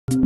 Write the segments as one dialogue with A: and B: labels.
A: Blacom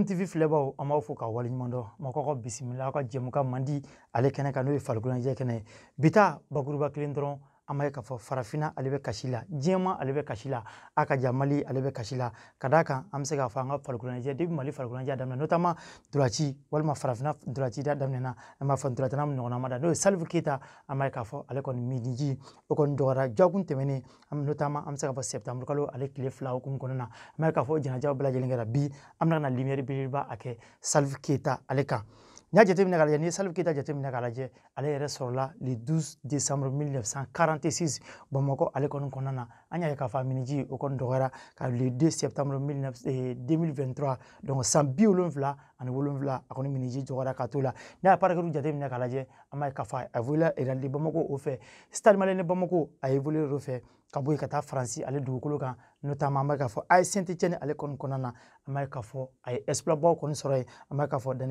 A: TV filɛbaw an b'aw fo ka waleɲuman dɔn mɔgɔw ka bisimila aw ka jɛmukan man di ale kɛnɛ kan n'o ye farikoloɲɛnajɛ kɛnɛ bita bakuruba kelen dɔrɔn an b'a ye k'a fɔ farafinna ale bɛ kasi la diɲɛma ale bɛ kasi la a ka jan Mali ale bɛ kasi la ka d'a kan an bɛ se k'a fɔ an ka farikoloɲɛnajɛ depuis Mali farikoloɲɛnajɛ daminɛ notamment ntolanci walima farafinna ntolanci daminɛna an b'a fɔ ntolantanna min ɲɔgɔnna ma da n'o ye Salif Keita an b'a ye k'a fɔ ale kɔni midiji o kɔni dɔgɔyara jakun tɛmɛnen notamment an bɛ se k'a fɔ septembre kalo ale tile fila hukumu kɔnɔna na an b'a ye k'a fɔ jɛnajɛw bɛɛ lajɛlen kɛra bi an bɛna ka na lumière belebeleba a kɛ Salif Keita ale kan n'i y'a jateminɛ k'a lajɛ n'i ye Salif Keita jateminɛ k'a lajɛ ale yɛrɛ sɔrɔla le 12 décembre 1946 Bamakɔ ale kɔni kɔnɔna na an y'a ye k'a fɔ a miniji o kɔni dɔgɔyara ka le 2 septembre 2023 donc san 77 a kɔni miniji dɔgɔyara ka t'o la n'a ye parcours jateminɛ k'a lajɛ an b'a ye k'a fɔ a évolué Real de Bamako o fɛ Stade Malien de Bamako a évolué o fɛ ka bɔ yen ka taa Faransi ale dugukolo kan notamment an b'a ye k'a fɔ AS Saint-Étienne ale kɔni kɔnɔna na an b'a ye k'a fɔ a ye exploit baw kɔni sɔrɔ yen an b'a ye k'a fɔ dans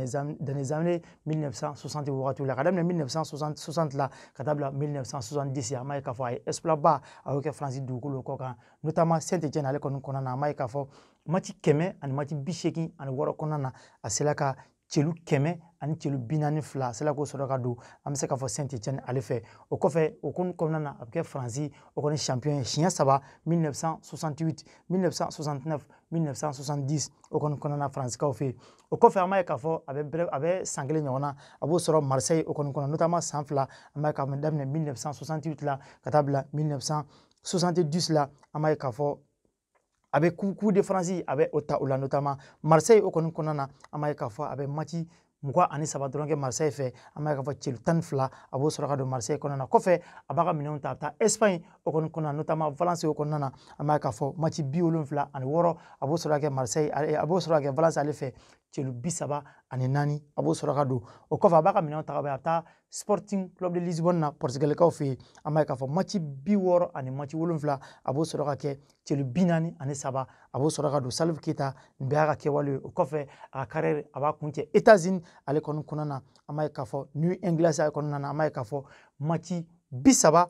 A: les années 1960 wagatiw la ka daminɛ 1960 la ka taa bila 1970 an b'a ye k'a fɔ a ye exploit ba a y'o kɛ Faransi dugukolo kɔ kan notamment Saint-Étienne ale kɔni kɔnɔna na an b'a ye k'a fɔ match 100 ani match 86 kɔnɔna na a sera ka celu 100 ani celu 42 a sera k'o sɔrɔ ka don an bɛ se k'a fɔ Saint-Étienne ale fɛ o kɔfɛ o kɔnɔna na a bɛ kɛ Faransi o kɔni champion ye siɲɛ 3 1968 1969 1970 o kɔni kɔnɔna na Faransikɛw fɛ yen o kɔfɛ an b'a ye k'a fɔ a bɛ san kelen ɲɔgɔn na a b'o sɔrɔ Marseille o kɔni kɔnɔ notamment san 2 an b'a ye k'a fɔ daminɛ 1968 la ka taa bila 1970 la an b'a ye k'a fɔ a bɛ coup de France a bɛ o ta o la notamment Marseille o kɔni kɔnɔna na an b'a ye k'a fɔ a bɛ match 23 dɔrɔn kɛ Marseille fɛ an b'a ye k'a fɔ celu 12 a b'o sɔrɔ ka don Marseille kɔnɔna na kɔfɛ a b'a ka minɛnw ta a bɛ taa Espagne o kɔni kɔnɔna na notamment Valence o kɔnɔna na an b'a ye k'a fɔ match 76 a b'o sɔrɔ ka kɛ Marseille a b'o sɔrɔ ka kɛ Valence ale fɛ celu 34 a b'o sɔrɔ ka don o kɔfɛ a b'a ka minɛnw ta ka bɔ a bɛ taa Sporting Club de Lisbonne na Portugalikaw fɛ yen an b'a ye k'a fɔ match 60 ani match 7 a b'o sɔrɔ ka kɛ celu 43 a b'o sɔrɔ ka don Salif Keita nin bɛɛ y'a ka kɛwale ye o kɔfɛ a ka carrière a b'a kun cɛ États-Unis ale kɔni kɔnɔna na an b'a ye k'a fɔ New England kɔnɔna na an b'a ye k'a fɔ match 39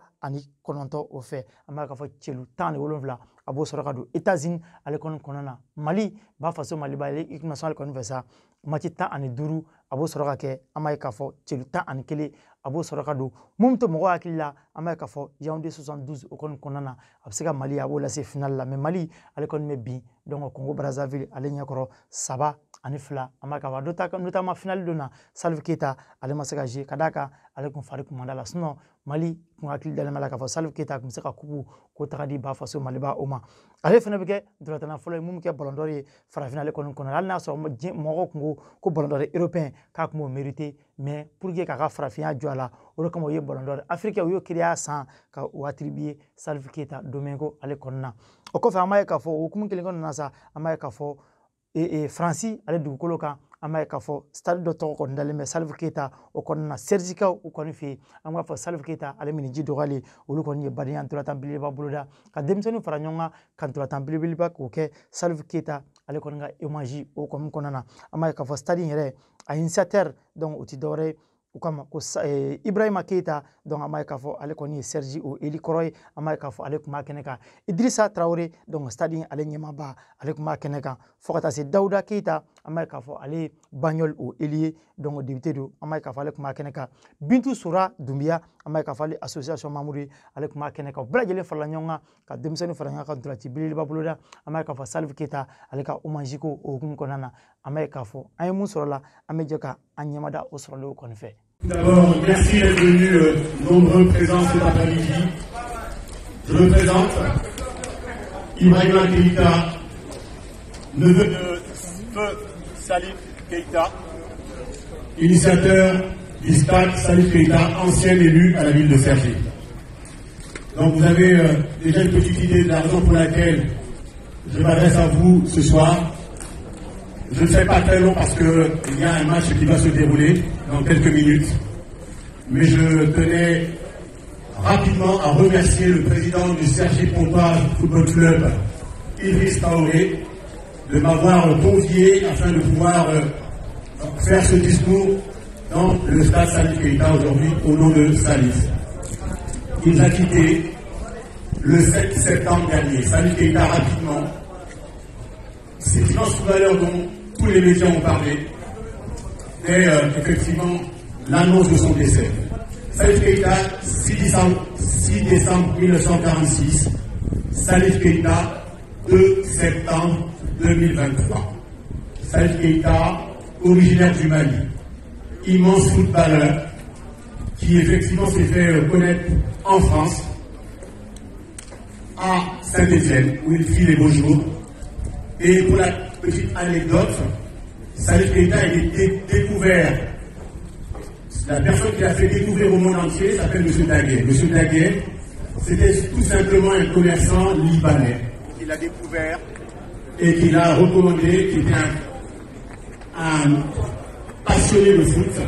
A: o fɛ an b'a ye k'a fɔ celu 17 a b'o sɔrɔ ka don États-Unis ale kɔni kɔnɔna na Mali b'a faso Mali b'a ye équipe nationale kɔni fɛ sa match 15 a b'o sɔrɔ ka kɛ an b'a ye k'a fɔ celu 11 a b'o sɔrɔ ka don mun to mɔgɔw hakili la an b'a ye k'a fɔ Yaoundé 72 o kɔni kɔnɔna na a bɛ se ka Mali a b'o lase finale la mais Mali ale kɔni bɛ bin donc Congo Brazzaville ale ɲɛkɔrɔ 3-2 an b'a ye k'a fɔ notamment finale don na Salif Keita ale ma se ka jouer ka d'a kan ale kun fari kun man d'a la sinon Mali kun hakili dalen b'a la k'a fɔ Salif Keita kun bɛ se ka coupe k'o taga di ba faso Maliba o ma ale fana bɛ kɛ ntolantanna fɔlɔ ye mun bɛ kɛ ballon d'or ye farafinna ale kɔni kɔnɔ hali n'a sɔrɔ mɔgɔw kun ko ballon d'or européen k'a kun b'o mérité mais pour que k'a ka farafinya jɔ a la o de kama o ye ballon d'or africain o y'o créé san ka o attribuer Salif Keita Domingo ale kɔnɔna na o kɔfɛ an b'a ye k'a fɔ o hukumu kelen kɔnɔna na sa an b'a ye k'a fɔ Faransi ale dugukolo kan an b'a ye k'a fɔ stade dɔ tɔgɔ kɔni dalen bɛ Salif Keita o kɔnɔna na Sergikaw o kɔni fɛ yen an b'a fɔ Salif Keita ale miniji dɔgɔyalen olu kɔni ye badenya ntolantan belebeleba boloda ka denmisɛnninw fara ɲɔgɔn kan ka ntolantan belebeleba k'o kɛ Salif Keita ale kɔni ka hommage o kɔni kɔnɔna na an b'a ye k'a fɔ stade in yɛrɛ a initiateur donc o tɛ dɔwɛrɛ ye u kama ko Ibrahima Keita donc an b'a ye k'a fɔ ale kɔni ye Serge o eli kɔrɔ ye an b'a ye k'a fɔ ale tun b'a kɛnɛ kan Idrissa Traoré donc stade in ale ɲɛmaaba ale tun b'a kɛnɛ kan fo ka taa se Dawuda Keita an b'a ye k'a fɔ ale ye Bagnol o eli ye donc député don an b'a ye k'a fɔ ale tun b'a kɛnɛ kan Bintu Sora Doumbia an b'a ye k'a fɔ ale association membre ye ale tun b'a kɛnɛ kan u bɛɛ lajɛlen farala ɲɔgɔn kan ka denmisɛnninw fara ɲɔgɔn kan ka ntolanci belebeleba boloda an b'a ye k'a fɔ Salif Keita ale ka hommage ko o hukumu kɔnɔna na an b'a ye k'a fɔ an ye mun sɔrɔ la an bɛ jɛ ka an ɲɛmada o sɔrɔlen o kɔni fɛ.
B: D'abord, merci d'être venus nombreux présents cet après-midi. Je me présente, Ibrahima Keita, neveu de feu Salif Keita, initiateur du stade Salif Keita, ancien élu à la ville de Cergy. Donc vous avez déjà une petite idée de la raison pour laquelle je m'adresse à vous ce soir. Je ne serai pas très long parce qu'il y a un match qui va se dérouler dans quelques minutes. Mais je tenais rapidement à remercier le président du Cergy Pontoise Football Club, Idriss Traoré, de m'avoir convié afin de pouvoir faire ce discours dans le stade Salif Keita aujourd'hui au nom de Salif. Il nous a quitté le 7 septembre dernier. Salif Keita, rapidement, c'est l'immense footballeur dont tous les médias ont parlé, et effectivement l'annonce de son décès. Salif Keita, 6 décembre 1946, Salif Keita, 2 septembre 2023. Salif Keita, originaire du Mali, immense footballeur qui effectivement s'est fait connaître en France, à Saint-Étienne, où il fit les beaux jours. Et pour la petite anecdote, Salif Keita a été découvert. La personne qui l'a fait découvrir au monde entier s'appelle M. Daguet. M. Daguet, c'était tout simplement un commerçant libanais qui l'a découvert et qui l'a recommandé, qui était un passionné de foot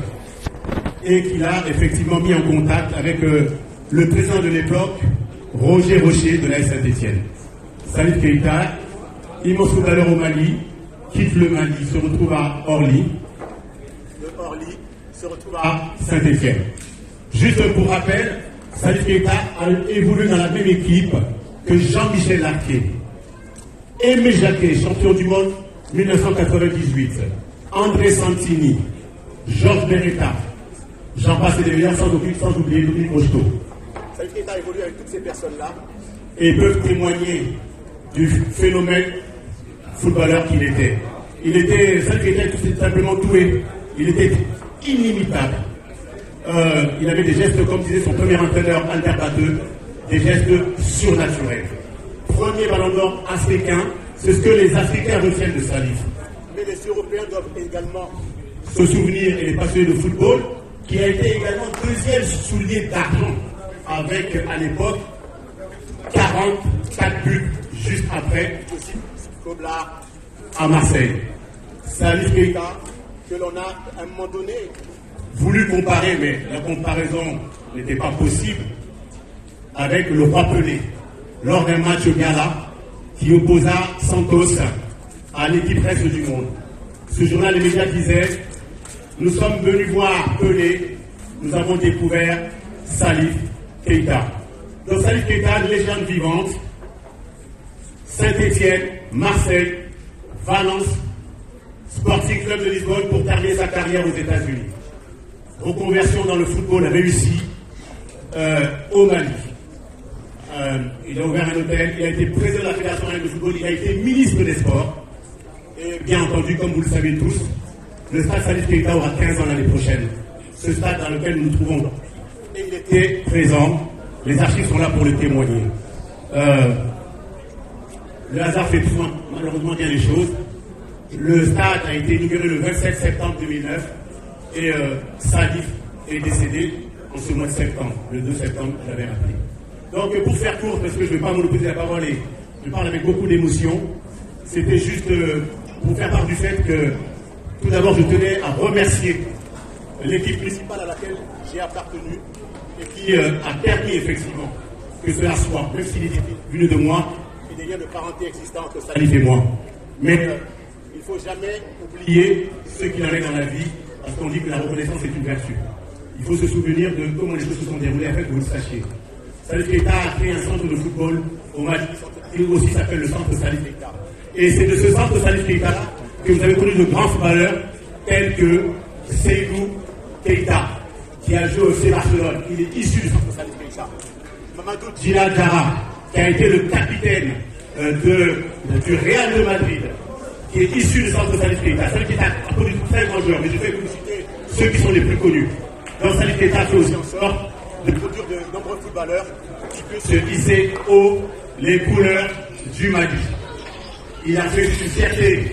B: et qui l'a effectivement mis en contact avec le président de l'époque, Roger Rocher de l'AS Saint-Étienne. Salif Keita, immense footballeur au Mali, quitte le Mali, se retrouve à Orly. De Orly se retrouve à Saint-Étienne. Juste pour rappel, Salif Keita a évolué dans la même équipe que Jean-Michel Larquet, Aimé Jacquet, champion du monde 1998, André Santini, Georges Beretta, j'en passe et des meilleurs sans oublier Dominique Rocheteau. Salif Keita a évolué avec toutes ces personnes-là et peuvent témoigner du phénomène footballeur qu'il était. Salif Keita était tout simplement doué. Il était inimitable. Il avait des gestes, comme disait son premier entraîneur Albert Bateux, des gestes surnaturels. Premier ballon d'or africain, c'est ce que les Africains retiennent de Salif. Mais les Européens doivent également se souvenir, et les passionnés de football, qui a été également deuxième soulier d'argent, avec à l'époque 44 buts juste après Kobla à Marseille. Salif Keita, que l'on a à un moment donné voulu comparer, mais la comparaison n'était pas possible, avec le roi Pelé, lors d'un match gala qui opposa Santos à l'équipe reste du monde. Ce jour-là, les médias disaient: nous sommes venus voir Pelé, nous avons découvert Salif Keita. Donc Salif Keita, légende vivante, Saint-Étienne, Marseille, Valence, Sporting Club de Lisbonne pour terminer sa carrière aux États-Unis. Reconversion dans le football réussie au Mali. Il a ouvert un hôtel, il a été président de la Fédération de football, il a été ministre des Sports. Et bien entendu, comme vous le savez tous, le stade Salif Keita aura 15 ans l'année prochaine. Ce stade dans lequel nous nous trouvons. Et il était présent. Les archives sont là pour le témoigner. Le hasard fait malheureusement bien les choses. Le stade a été inauguré le 27 septembre 2009 et Salif est décédé en ce mois de septembre, le 2 septembre, j'avais rappelé. Donc pour faire court, parce que je ne vais pas monopoliser la parole et je parle avec beaucoup d'émotion, c'était juste pour faire part du fait que tout d'abord je tenais à remercier l'équipe municipale à laquelle j'ai appartenu et qui a permis effectivement que cela soit, même s'il est venu de moi, et des liens de parenté existants entre Salif et moi. Mais il ne faut jamais oublier ce qu'il en est dans la vie, parce qu'on dit que la reconnaissance est une vertu. Il faut se souvenir de comment les choses se sont déroulées afin que vous le sachiez. Salif Keita a créé un centre de football au Mali, qui aussi s'appelle le centre Salif Keita. Et c'est de ce centre Salif Keita que vous avez connu de grands footballeurs tels que Seydou Keita, qui a joué au FC Barcelone. Il est issu du centre Salif Keita. Mamadou Djila Diarra, qui a été le capitaine du Real de Madrid, qui est issu du centre Salif Keita. Salif Keita a produit de très grands joueurs, mais je vais vous citer ceux qui sont les plus connus. Donc Salif Keita fait aussi en sorte de produire de nombreux footballeurs qui peuvent se hisser haut les couleurs du Mali. Il a fait une fierté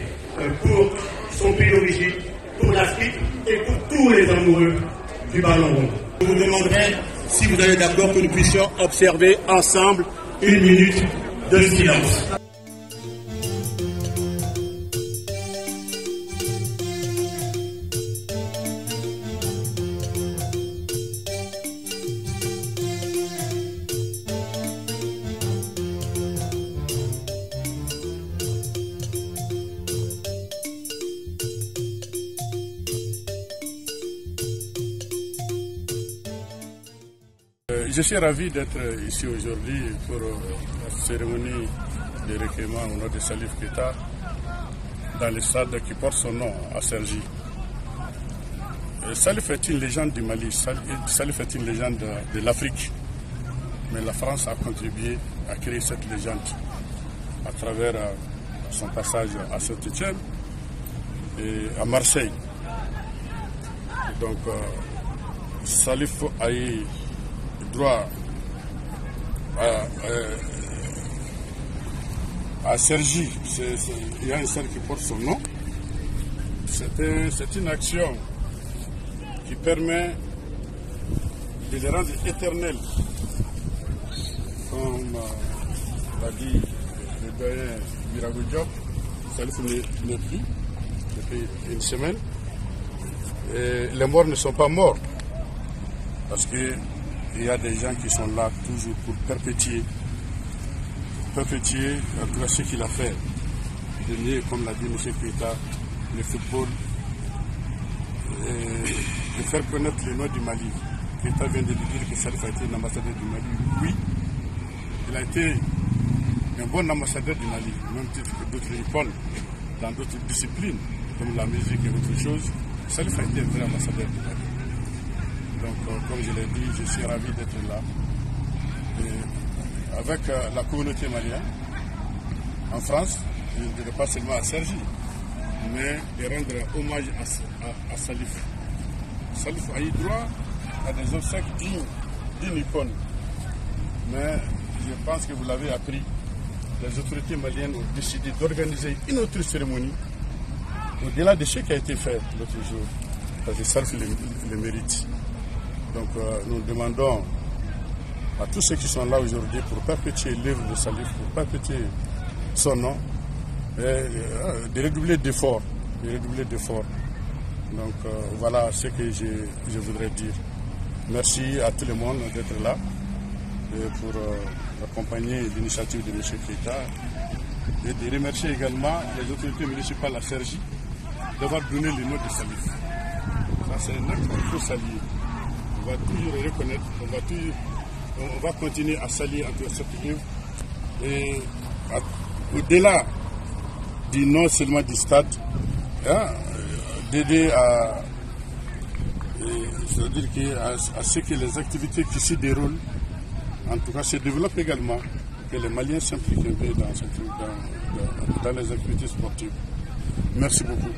B: pour son pays d'origine, pour l'Afrique et pour tous les amoureux du ballon rond. Je vous demanderai, si vous êtes d'accord, que nous puissions observer ensemble une minute de silence.
C: Je suis ravi d'être ici aujourd'hui pour la cérémonie de recueillement au nom de Salif Keita dans le stade qui porte son nom à Cergy. Salif est une légende du Mali, Salif est une légende de l'Afrique. Mais la France a contribué à créer cette légende à travers son passage à Saint-Étienne et à Marseille. Et donc, Salif a eu droit à Cergy. Il y a un cercle qui porte son nom. C'est une action qui permet de les rendre éternels. Comme l'a dit le doyen Birago Diop, Salif n'est plus depuis une semaine. Et les morts ne sont pas morts. Parce qu'il y a des gens qui sont là toujours pour perpétuer en tout cas ce qu'il a fait. De lier, comme l'a dit M. Keita, le football et de faire connaître le nom du Mali. Keita vient de lui dire que Salif a été un ambassadeur du Mali. Oui, il a été un bon ambassadeur du Mali, même titre que d'autres icônes dans d'autres disciplines, comme la musique et autre chose. Salif a été un vrai ambassadeur du Mali. Donc, comme je l'ai dit, je suis ravi d'être là. Et avec la communauté malienne, en France, je ne dirais pas seulement à Cergy, mais de rendre hommage à Salif. Salif a eu droit à des obsèques d'une icône. Mais je pense que vous l'avez appris, les autorités maliennes ont décidé d'organiser une autre cérémonie au-delà de ce qui a été fait l'autre jour, parce que Salif le mérite. Donc nous demandons à tous ceux qui sont là aujourd'hui pour perpétuer l'œuvre de Salif, pour perpétuer son nom, de redoubler d'efforts. Donc voilà ce que je voudrais dire. Merci à tout le monde d'être là pour accompagner l'initiative de M. Keita et de remercier également les autorités municipales à Cergy d'avoir donné le nom de Salif. Ça, c'est un acte qu'il faut saluer. On va toujours le reconnaître, on va continuer à saluer entre cette œuvre et au-delà du nom seulement du stade, d'aider à ce que les activités qui s'y déroulent, en tout cas, se développent également, que les Maliens s'impliquent dans les activités sportives. Merci beaucoup.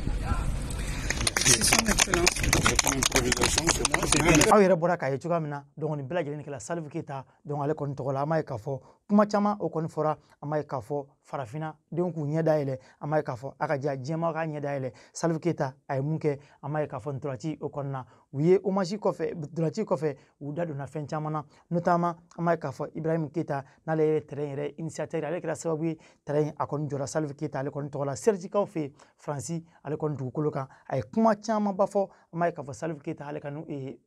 A: aw yɛrɛ bɔra k'a ye cogoya min na donc nin bɛɛ lajɛlen kɛla Salif Keita donc ale kɔni tɔgɔ la an b'a ye k'a fɔ kuma caman o kɔni fɔra an b'a ye k'a fɔ farafinna denw k'u ɲɛ dayɛlɛ an b'a ye k'a fɔ a ka diya diɲɛma k'a ɲɛ dayɛlɛ Salif Keita a ye mun kɛ an b'a ye k'a fɔ ntolanci o kɔnɔna u ye hommage kɔfɛ ntolanci kɔfɛ u da donna fɛn caman na notamment an b'a ye k'a fɔ Ibrahim Keita n'ale ye terrain yɛrɛ initiateur ale kɛra sababu ye terrain a kɔni jɔra Salif Keita ale kɔni tɔgɔ la Sergikaw fɛ yen Faransi ale kɔni dugukolo kan a ye kuma camanba fɔ an b'a ye k'a fɔ Salif Keita ale ka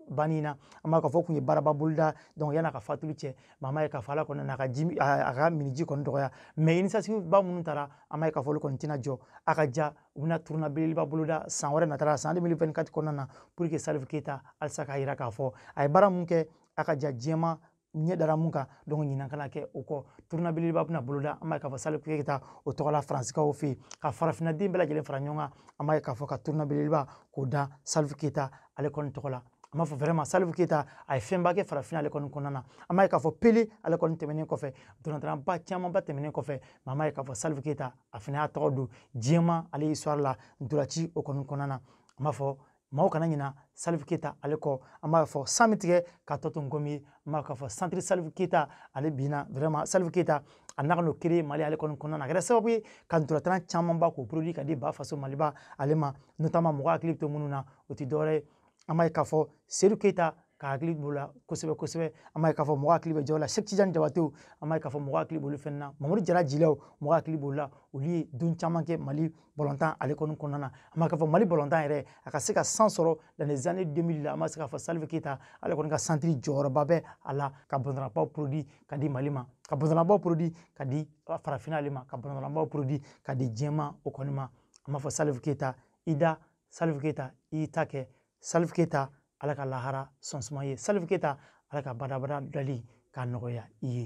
A: banni na an b'a k'a fɔ kun ye baaraba boloda donc yan'a ka fatuli cɛ mais an b'a ye k'a fɔ ala kɔni n'a ka miniji kɔni dɔgɔya mais initiative ba minnu taara an b'a ye k'a fɔ olu kɔni tɛna jɔ a ka ja u bɛna tournoi belebeleba boloda san wɛrɛ natara san 2024 kɔnɔna na pour que Salif Keita halisa k'a yira k'a fɔ a ye baara mun kɛ a ka ja diɲɛma ɲɛ dara mun kan donc ɲinan kana kɛ o kɔ tournoi belebeleba bɛna boloda an b'a ye k'a fɔ Salif Keita o tɔgɔ la Faransikaw fɛ yen ka farafinna den bɛɛ lajɛlen fara ɲɔgɔn kan an b'a ye k'a fɔ ka tournoi belebeleba k'o da Salif Keita ale kɔni tɔgɔ la an b'a fɔ vraiment Salif Keita a ye fɛnba kɛ farafinna ale kɔni kɔnɔna na an b'a ye k'a fɔ Pele ale kɔni tɛmɛnen kɔfɛ dɔrɔntaranba camanba tɛmɛnen kɔfɛ mais an b'a ye k'a fɔ Salif Keita a fana y'a tɔgɔ don diɲɛma ale histoire la ntolanci o kɔni kɔnɔna na an b'a fɔ maaw kana ɲina Salif Keita ale kɔ an b'a fɔ san min tigɛ ka tɔ to nkɔmi ye an b'a k'a fɔ centre Salif Keita ale binna vraiment Salif Keita a n'a ka n'o créer Mali ale kɔni kɔnɔna na a kɛra sababu ye ka ntolantan camanba k'o produit ka di ba faso Maliba ale ma notamment mɔgɔ hakili bɛ to minnu na o tɛ dɔwɛrɛ ye an b'a ye k'a fɔ Seydou Keita ka hakili b'o la kosɛbɛ kosɛbɛ an b'a ye k'a fɔ mɔgɔ hakili bɛ jaw la Cheikh Tidiane Diabatew an b'a ye k'a fɔ mɔgɔ hakili b'olu fɛn na Mamadou Jara Jilaw mɔgɔ hakili b'o la olu ye don caman kɛ Mali bɔlɔntan ale kɔni kɔnɔna na an b'a k'a fɔ Mali bɔlɔntan yɛrɛ a ka se ka san sɔrɔ dans les années 2000 la an b'a se k'a fɔ Salif Keita ale kɔni ka centre jɔyɔrɔba bɛ a la ka bɔlɔntanbaw produit ka di Mali ma ka bɔlɔntanbaw produit ka di farafinna ale ma ka bɔlɔntanbaw produit ka di diɲɛma o kɔni ma an b'a fɔ Salif Keita i da Salif Keita i y'i ta kɛ Salif Keita ala ka lahara sɔn suma ye Salif Keita ala ka badabada dali k'a nɔgɔya i ye